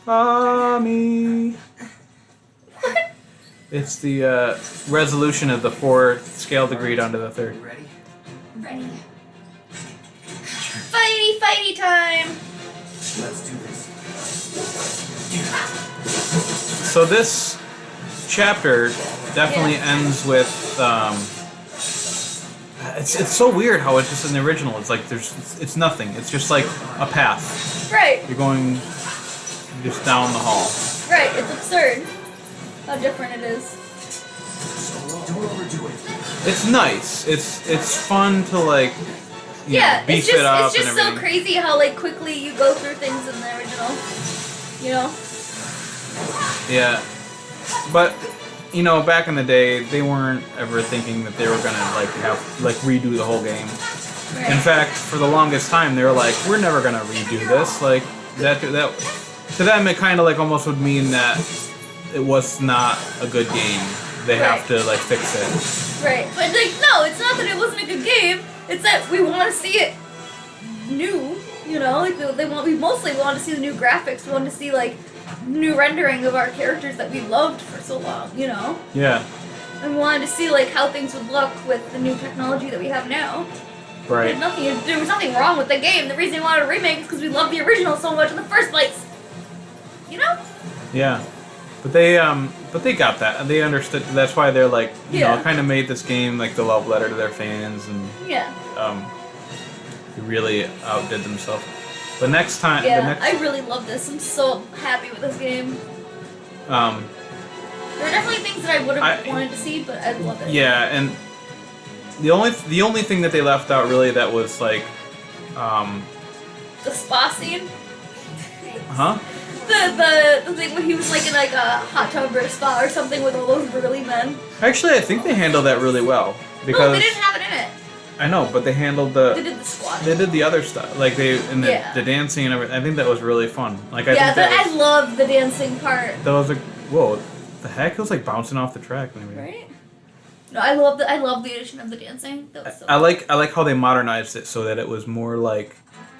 Mommy. It's the resolution of the fourth scale degree down to the third. Ready? Ready. Fighty, fighty time! Let's do this. So this chapter definitely ends with it's so weird how it's just in the original. It's like it's nothing. It's just like a path. Right. You're going just down the hall. Right, it's absurd how different it is. Don't overdo it. It's nice. It's fun to like you know, beef it's just, it up it's just and so everything. crazy how like quickly you go through things in the original. You know? Yeah, but you know, back in the day, they weren't ever thinking that they were gonna like redo the whole game. Right. In fact, for the longest time, they were like, "We're never gonna redo this." Like that to them, it kind of like almost would mean that it was not a good game. They have to like fix it. Right, but like no, it's not that it wasn't a good game. It's that we want to see it new. You know, like we mostly want to see the new graphics. We want to see like new rendering of our characters that we loved for so long. You know. Yeah. And we wanted to see like how things would look with the new technology that we have now. Right. There was nothing wrong with the game. The reason we wanted a remake is because we loved the original so much in the first place. You know? Yeah. But they got that. They understood. That's why they're like, you know, kind of made this game like the love letter to their fans, and they really outdid themselves. But next time, I really love this. I'm so happy with this game. There are definitely things that I would have wanted to see, but I love it. Yeah, and the only thing that they left out really that was like, the spa scene. huh? The thing when he was like in like a hot tub or a spa or something with all those burly men. Actually, I think they handled that really well because No, they didn't have it in it. I know, but they handled They did the squat. They did the other stuff, like the dancing and everything. I think that was really fun. Like I love the dancing part. That was whoa, the heck! It was like bouncing off the track and everything. Right? No, I love the addition of the dancing. That was so I like how they modernized it so that it was more like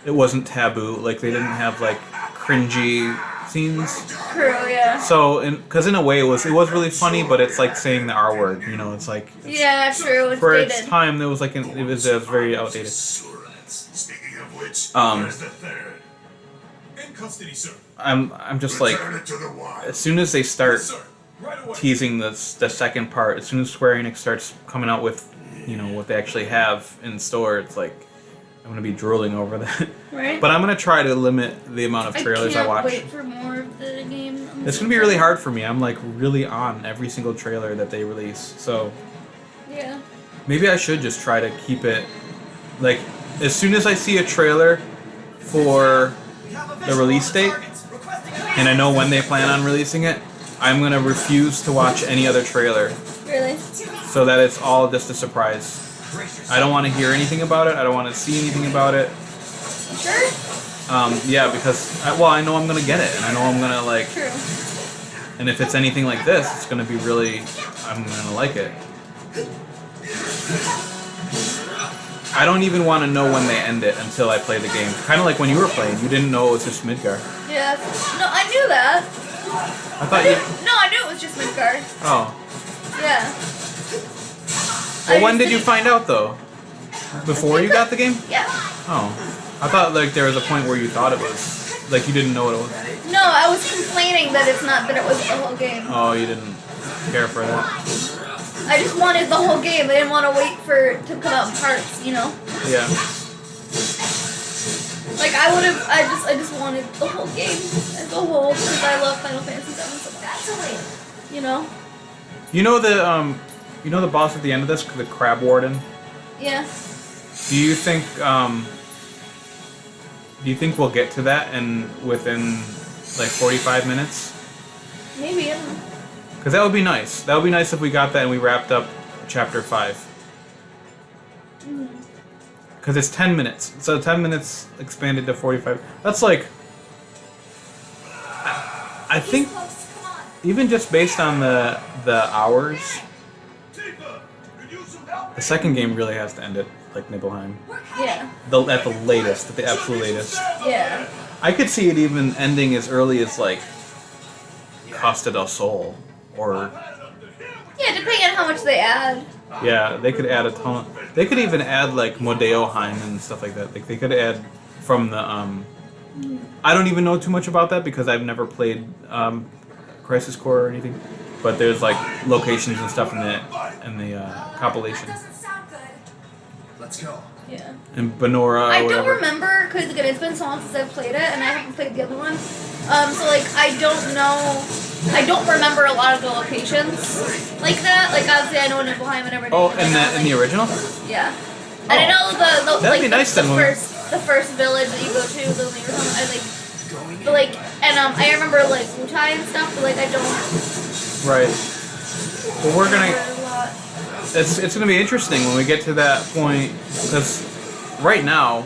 it wasn't taboo. Like they didn't have like cringy scenes. True, yeah. So, because in a way it was really funny, but it's like saying the R word. You know, it's like yeah, true. It's for dated. its time, it was like it was very outdated. Speaking of which, where's the third? In custody, sir. I'm just like, as soon as they start teasing the second part, as soon as Square Enix starts coming out with, you know, what they actually have in store, it's like I'm gonna be drooling over that. Right. But I'm gonna try to limit the amount of trailers I watch. I can't wait for more of the game. It's gonna be really hard for me. I'm like really on every single trailer that they release. So yeah. maybe I should just try to keep it like as soon as I see a trailer for the release date and I know when they plan on releasing it, I'm gonna refuse to watch any other trailer. Really? So that it's all just a surprise. I don't want to hear anything about it. I don't want to see anything about it. Sure? Yeah, because I know I'm gonna get it, and I know I'm gonna like. True. And if it's anything like this, it's gonna be really. I'm gonna like it. I don't even want to know when they end it until I play the game. Kind of like when you were playing, you didn't know it was just Midgar. Yeah. No, I knew that. I thought you. No, I knew it was just Midgard. Oh. Yeah. Well, when did you find out though? Before you got the game? Yeah. Oh. I thought like there was a point where you thought it was like you didn't know what it was. No, I was complaining that it wasn't the whole game. Oh, you didn't care for that. I just wanted the whole game. I didn't want to wait for it to come out in parts, you know? Yeah. Like I just wanted the whole game as a whole because I love Final Fantasy VII so much. That's a way. You know? You know the boss at the end of this, the Crab Warden? Yeah. Do you think we'll get to that within like 45 minutes? Maybe, I don't know. Because that would be nice. That would be nice if we got that and we wrapped up chapter 5. Because it's 10 minutes. So 10 minutes expanded to 45. That's like... I think even just based on the hours, the second game really has to end it like Nibelheim. Yeah. At the latest, at the absolute latest. Yeah. I could see it even ending as early as like Costa del Sol, or Yeah, depending on how much they add. yeah, they could add a ton. They could even add like Modeoheim and stuff like that. Like they could add from the. I don't even know too much about that because I've never played Crisis Core or anything. But there's like locations and stuff in the compilation. Let's go. Yeah. And Benora. I or don't whatever. remember because again, it's been so long since I've played it, and I haven't played the other ones. So like I don't know. I don't remember a lot of the locations like that. Like obviously I know Nibelheim and everything. Oh, and the original? Yeah. And I know the That'd like be nice the then when- first village that you go to, the Nibelheim, I like. But like, and I remember like Wutai and stuff, but like I don't Right. Well, we're gonna. remember a lot. It's gonna be interesting when we get to that point because right now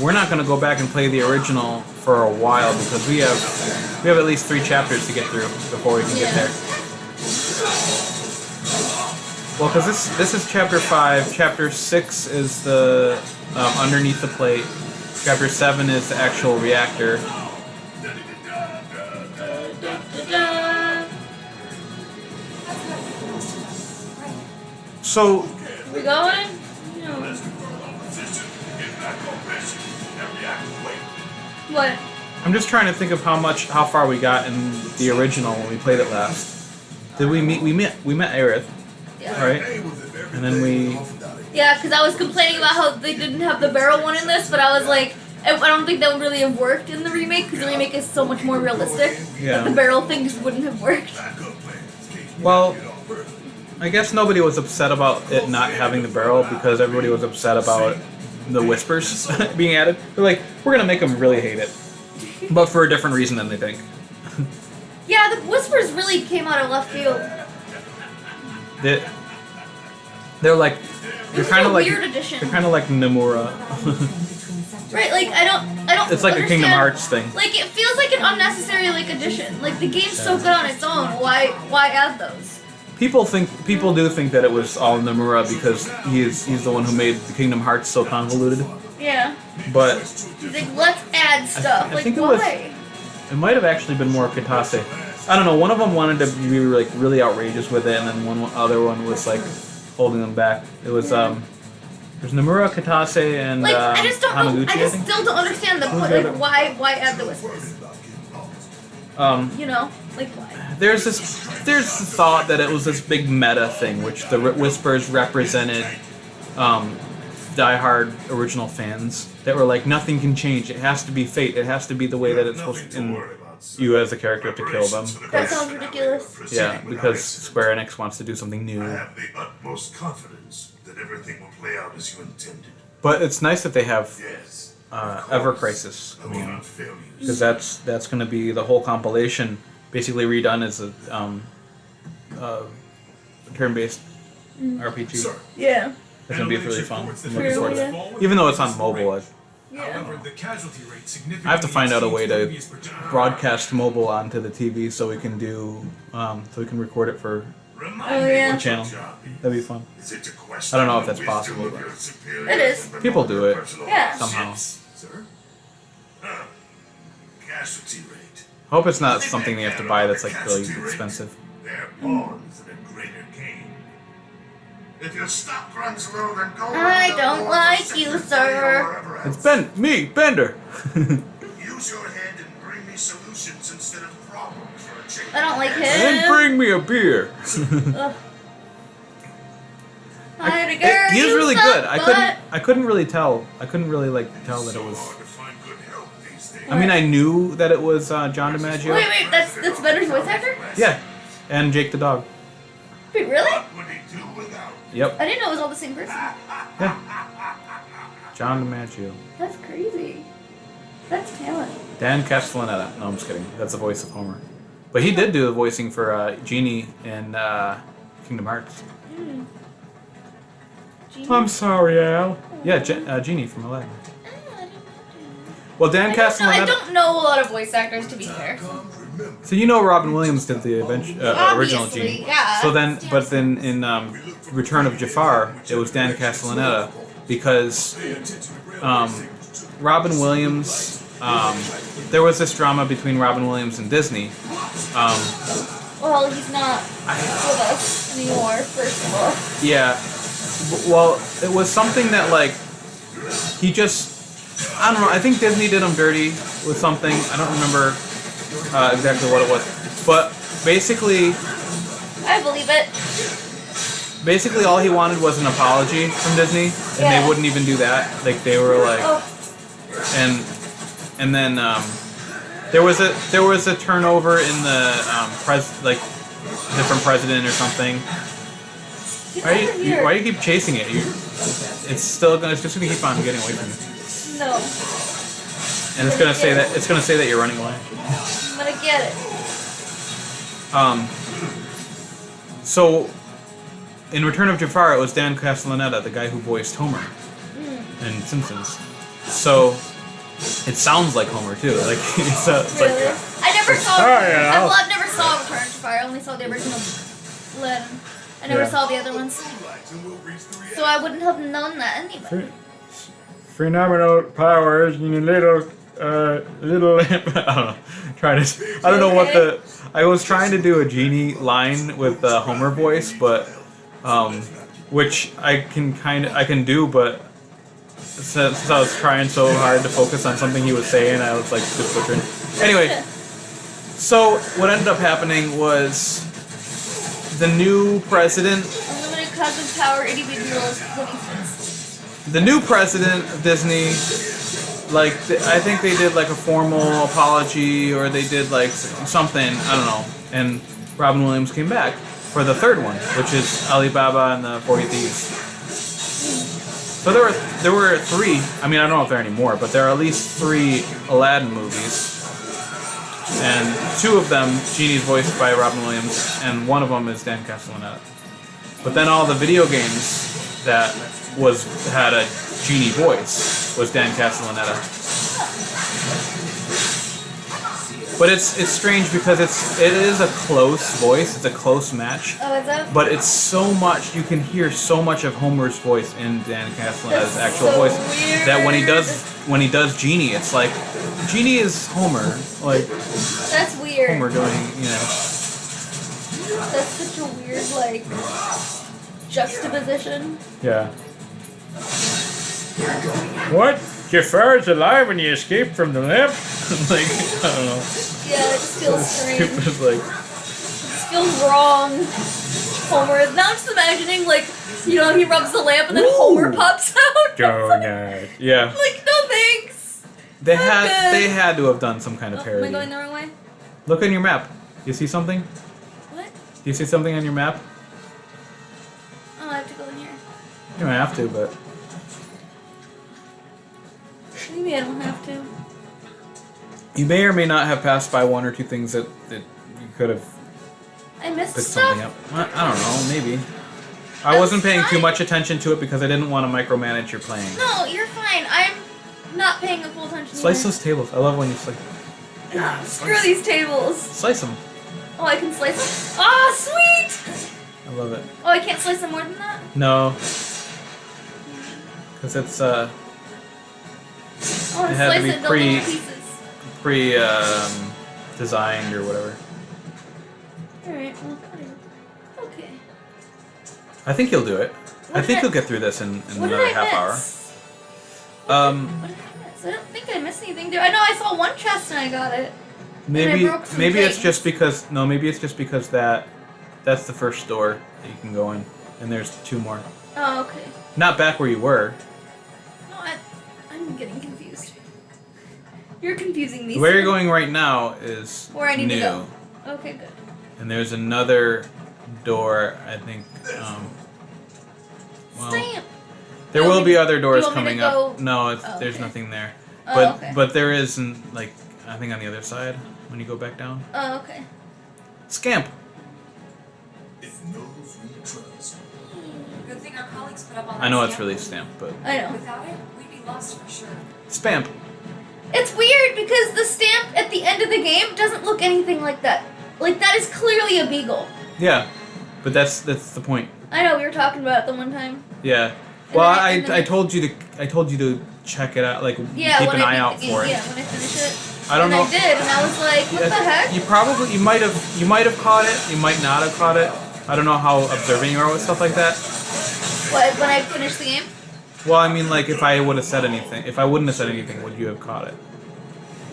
we're not gonna go back and play the original for a while because we have at least 3 chapters to get through before we can get there. Well, because this is chapter 5. Chapter 6 is the underneath the plate. Chapter 7 is the actual reactor. Da-da. So We going? No. What? I'm just trying to think of how far we got in the original when we played it last. Did we meet? We met Aerith, Yeah. right? And then we. Yeah, because I was complaining about how they didn't have the barrel one in this, but I was like, I don't think that would really have worked in the remake because the remake is so much more realistic. Yeah. That the barrel thing just wouldn't have worked. Well, I guess nobody was upset about it not having the barrel because everybody was upset about the whispers being added. They're like, we're gonna make them really hate it, but for a different reason than they think. Yeah, the whispers really came out of left field. They're like, they're This kind is of a like weird addition. they're kind of like Nomura. Right, like I don't. It's like a Kingdom understand- Hearts thing. Like it feels like an unnecessary like addition. Like the game's so good on its own. Why add those? People do think that it was all Nomura because he's the one who made the Kingdom Hearts so convoluted. Yeah. But He's like, let's add stuff. I like think it was- why? it might have actually been more Katase. I don't know. One of them wanted to be like really outrageous with it, and then one other one was like holding them back. It was there's Nomura, Katase, and Like I just don't know. Hamaguchi. I I just think. still don't understand the Who's point. the Like other- why add the whispers? You know, like why? There's the thought that it was this big meta thing, which the whispers represented diehard original fans that were like, nothing can change. It has to be fate. It has to be the way that it's supposed to. And you as a character have to kill them. That because- sounds ridiculous. Yeah, because Square Enix wants to do something new. I have the utmost confidence that everything will play out as you intended. But it's nice that they have Yes. Ever Crisis. I will not fail you. Because that's going to be the whole compilation, basically redone as a turn-based RPG. Sir. Yeah. It's going to be really fun. I'm looking True, forward to yeah. it. Even though it's on mobile, However, the casualty rate significantly I have to find out a way exceeds to previous projections. broadcast mobile onto the TV so we can record it for. Remind Oh, me yeah. what Channel. your job That'd be fun. is. Is it to question I don't know if the that's wisdom possible, of but- your superiors It is. and the People do it. personal Yeah. Somehow. relationships? Sir? Casualty rate. I hope it's not something they have to buy that's like really expensive. They're pawns in a greater game. If your stock runs low, then go I around the don't world like or you, Secret sir. Bay or wherever It's else. Bender. Use your head and bring me solutions instead of problems for a change. I don't like him. And bring me a beer. Ugh. Hi, girl, He is you really suck, good. butt. I couldn't really tell. I couldn't really tell that it was. Hard to find good help these days. I mean, I knew that it was John DiMaggio. Wait, that's Bender's voice actor? Yeah, and Jake the dog. Wait, really? What would he do without? Yep. I didn't know it was all the same person. Yeah. John DiMaggio. That's crazy. That's talent. Dan Castellaneta. No, I'm just kidding. That's the voice of Homer. But he did do the voicing for Genie in Kingdom Hearts. Mm. I'm sorry, Al. Yeah, Genie from Aladdin. Well, Dan I Castellaneta. don't know a lot of voice actors, to be fair. So you know Robin Williams did the original Obviously, Genie. yeah. So then, but then in Return of Jafar, it was Dan Castellaneta because Robin Williams there was this drama between Robin Williams and Disney. Well, he's not with us anymore, first of all. Yeah. Well, it was something that, like, he just... I don't know. I think Disney did him dirty with something. I don't remember exactly what it was. But basically... I believe it. Basically, all he wanted was an apology from Disney, and they wouldn't even do that. Like, they were like... Oh. And then there was a turnover in the different president or something. Why do you keep chasing it? It's just gonna keep on getting away from you. No. And it's gonna say that you're running away. I'm gonna get it. So in Return of Jafar, it was Dan Castellaneta, the guy who voiced Homer in Simpsons. So it sounds like Homer too. Like it's Really? like I never saw. yeah. I've never saw Return of Jafar. I only saw the original Len. I never saw the other ones, so I wouldn't have known that anyway. phenomenal powers in a little I don't know. I don't know what the. I was trying to do a genie line with the Homer voice, but which I can do, but since I was trying so hard to focus on something he was saying, I was like just butchering. Anyway, so what ended up happening was the new president. Unlimited cosmic power, itty bitty little living things. The new president of Disney, like, I think they did like a formal apology, or they did like something, I don't know. And Robin Williams came back for the third one, which is Alibaba and the 40 Thieves. So there were three. I mean, I don't know if there are any more, but there are at least 3 Aladdin movies, and 2 of them, Genie's voiced by Robin Williams, and one of them is Dan Castellaneta. But then all the video games that had a Genie voice was Dan Castellaneta. But it's strange because it is a close voice. It's a close match. Oh, is that? But it's so much, you can hear so much of Homer's voice in Dan Castellaneta's actual so voice weird. that when he does Genie, it's like Genie is Homer, like That's weird. Homer doing, you know. That's such a weird, like, juxtaposition. Yeah. What? Jafar's alive when you escaped from the lamp? Like, I don't know. Yeah, it just feels strange. It It's like, just feels wrong. Homer. Now I'm just imagining, like, he rubs the lamp and then Homer pops out. donut. Yeah. Like, no thanks. They I'm had good. to have done some kind of Am I parody. going the wrong way? Look on your map. You see something? What? Do you see something on your map? Oh, I have to go in here. You don't have to, but Maybe I don't have to. you may or may not have passed by 1 or 2 things that you could have I missed picked stuff. something up. Well, I don't know, maybe. I That's wasn't paying too fine. much attention to it because I didn't want to micromanage your playing. No, you're fine. I'm not paying a full attention. Slice either. those tables. I love when you slice. Yeah, Screw these tables. Slice them. Oh, I can slice them? Ah, sweet! I love it. Oh, I can't slice them more than that? No. Because it's, I want It to had to slice be it into little pieces. designed or whatever. Alright, well, okay. I think you'll do it. What I did think I- you'll get through this in What another did I half hour. miss? What did I miss? I don't think I missed anything there. I know I saw one chest and I got it. Maybe broke some maybe it's things. just because that's the first door that you can go in, and there's 2 more. Oh, okay. Not back where you were. No, I'm getting confused. You're confusing me. Where you're sir. going right now is Where I need new, to go. Okay, good. and there's another door. I think. Well, Stamp! there You want will me be to- other doors you want me to coming go- up. No, Oh, there's okay. nothing there. Oh, But okay. but there is, like, I think on the other side when you go back down. Oh, okay. Scamp. It knows we trust. Good thing our colleagues put up all that I know it's stamp. really Stamp, but I know. Without it, we'd be lost for sure. Spamp. It's weird because the stamp at the end of the game doesn't look anything like that. Like, that is clearly a beagle. Yeah, but that's the point. I know, we were talking about it the one time. Yeah. Well, And then I told you to check it out, like Yeah, keep when an I eye beat out the game, for it. Yeah, when I finish it. I don't and know. I did, and I was like, what the heck? You might have caught it. You might not have caught it. I don't know how observing you are with stuff like that. What, when I finished the game? Well, I mean, like if I would have said anything, if I wouldn't have said anything, would you have caught it?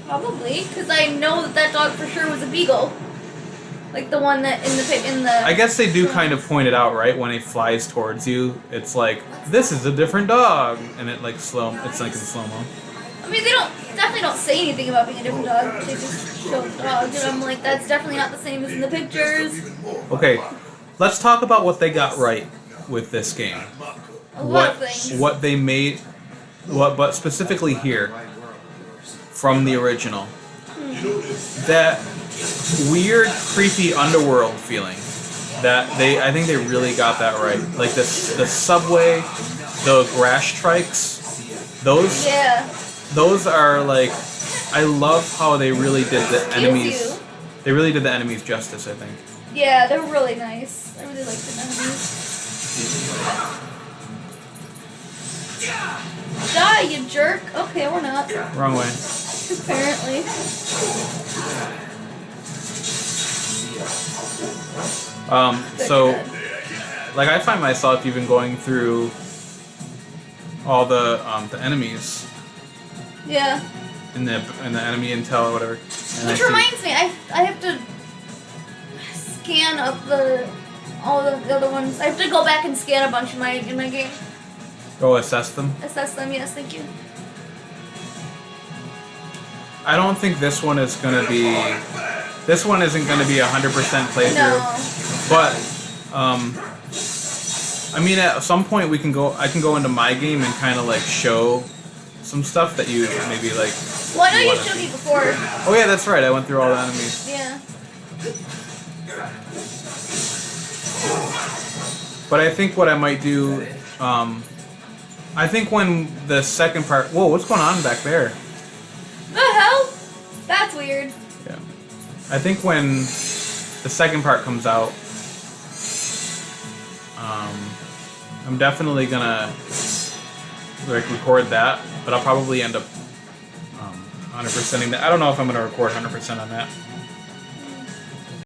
Probably, because I know that dog for sure was a beagle. Like the one that in the. I guess they do kind of point it out, right? When it flies towards you, it's like this is a different dog, and it like it's like in slow mo. I mean, they definitely don't say anything about being a different dog. They just show the dog, and I'm like, that's definitely not the same as in the pictures. Okay, let's talk about what they got right with this game. A lot of things. What they made, but specifically here from the original, that weird, creepy underworld feeling. I think they really got that right. Like the subway, the grass strikes, those. Yeah. Those are like, I love how they really did the enemies. You. They really did the enemies justice, I think. Yeah, they're really nice. I really like the enemies. Die, you jerk! Okay, we're not. Wrong way. Apparently. So, like I find myself even going through all the enemies Yeah. in the enemy intel or whatever. And Which I reminds me, I have to scan up all the other ones. I have to go back and scan a bunch in my game. go assess them. Assess them, yes, thank you. I don't think this one is gonna be. This one isn't gonna be 100% playthrough. No. But I mean, at some point we can go. I can go into my game and kind of like show some stuff that you maybe like. Well, I know you wanna- showed me before. Oh yeah, that's right. I went through all the enemies. Yeah. But I think what I might do, I think when the second part. Whoa, what's going on back there? The hell? That's weird. Yeah. I think when the second part comes out, I'm definitely gonna like record that, but I'll probably end up 100%ing that. I don't know if I'm gonna record 100% on that.